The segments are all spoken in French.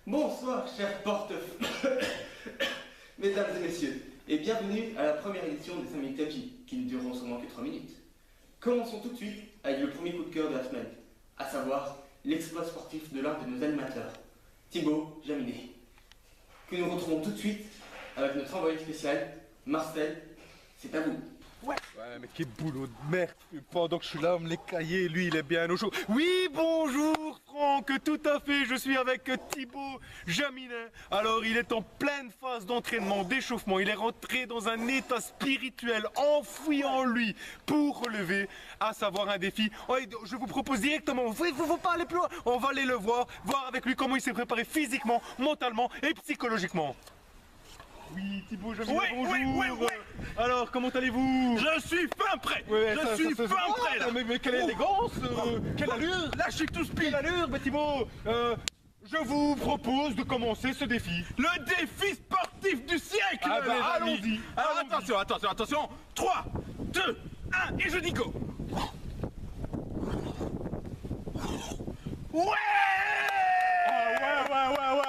Bonsoir, chers porte mesdames et messieurs, et bienvenue à la première édition des 5 minutes tapis, qui ne dureront seulement que 3 minutes. Commençons tout de suite avec le premier coup de cœur de la semaine, à savoir l'exploit sportif de l'un de nos animateurs, Thibaut Jaminet, que nous retrouvons tout de suite avec notre envoyé spécial, Marcel. C'est à vous. Ouais, mais quel boulot de merde. Pendant que je suis là, on me les cahiers, lui, il est bien au chaud. Oui, bonjour, Franck, tout à fait, je suis avec Thibaut Jaminet. Alors, il est en pleine phase d'entraînement, d'échauffement. Il est rentré dans un état spirituel enfoui en lui pour relever, à savoir un défi. Oh, je vous propose directement, vous ne faut pas aller plus loin. On va aller le voir avec lui comment il s'est préparé physiquement, mentalement et psychologiquement. Oui, Thibaut Jaminet, bonjour. Oui. Alors, comment allez-vous? Je suis fin prêt. Je suis fin prêt là. Mais quelle élégance, quelle allure. Là, je suis tout speed. Quelle allure, mais Thibaut, je vous propose de commencer ce défi. Le défi sportif du siècle. Ah bah, les amis. allons-y. Alors attention. 3, 2, 1 et je dis go. Ouais.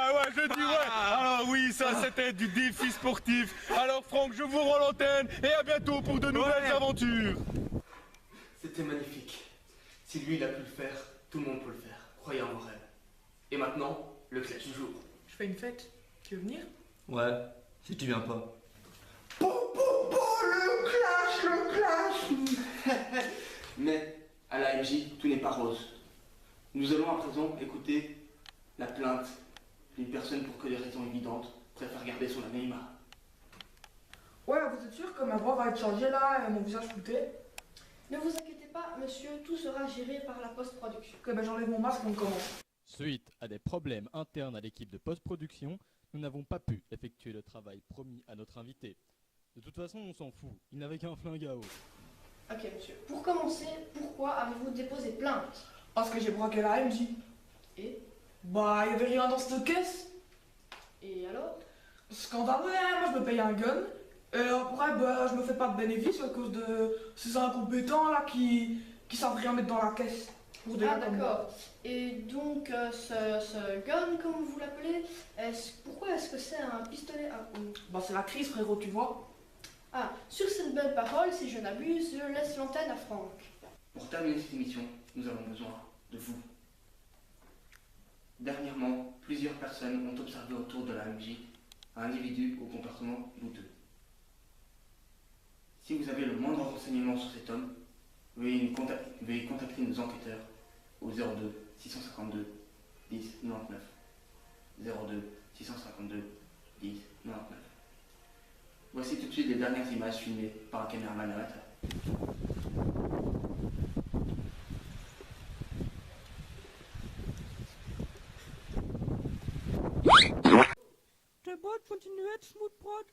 Ouais, je dis ouais. Alors oui, ça c'était du défi sportif. Alors Franck, je vous rends l'antenne et à bientôt pour de nouvelles aventures. C'était magnifique. Si lui il a pu le faire, tout le monde peut le faire. Croyez en vos rêves. Et maintenant, le clash du jour. Je fais une fête. Tu veux venir? Ouais, si tu viens pas. Le clash. Mais à la MJ, tout n'est pas rose. Nous allons à présent écouter la plainte d'une personne pour que des raisons évidentes préfère garder son anonymat. Ouais, vous êtes sûr que ma voix va être changée là et mon visage flouté? Ne vous inquiétez pas, monsieur, tout sera géré par la post-production. Ok, ben j'enlève mon masque et on commence. Suite à des problèmes internes à l'équipe de post-production, nous n'avons pas pu effectuer le travail promis à notre invité. De toute façon, on s'en fout, il n'avait qu'un flingue à eau. Ok, monsieur. Pour commencer, pourquoi avez-vous déposé plainte? Parce que j'ai braqué la MJ. Et Bah, il y avait rien dans cette caisse. Et alors? Scandaleux, hein, moi je me paye un gun. Et après, bah, je me fais pas de bénéfice à cause de ces incompétents là qui savent rien mettre dans la caisse. Pour des Ah, gens comme moi. d'accord. Et donc, ce gun, comme vous l'appelez, pourquoi est-ce que c'est un pistolet à eau? Bah, c'est la crise, frérot, tu vois. Ah, sur cette belle parole, si je n'abuse, je laisse l'antenne à Franck. Pour terminer cette émission, nous avons besoin de vous. Dernièrement, plusieurs personnes ont observé autour de la MJ un individu au comportement douteux. Si vous avez le moindre renseignement sur cet homme, veuillez contacter nos enquêteurs au 02 652 10 99. 02 652 10 99. Voici tout de suite les dernières images filmées par un caméraman amateur. Der Bord continuait Schmutbrot.